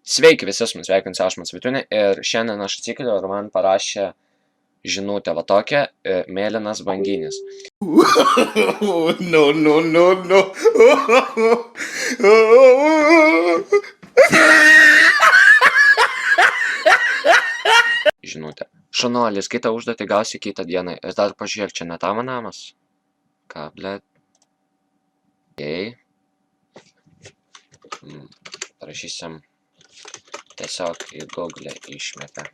Sveiki visi, su sveikins aš Matsvitūnė ir šiandien aš atsikeliu ir man parašė žinutę va tokią, mėlynas banginis. No, no, no, no. Žinutė. Šunuolis, kitą užduotį gausi kitą dieną. Ir dar pažiūrėk, čia ne tavo namas? Ką, blėt? Jei. Parašysim tiesiog į Google išmetę.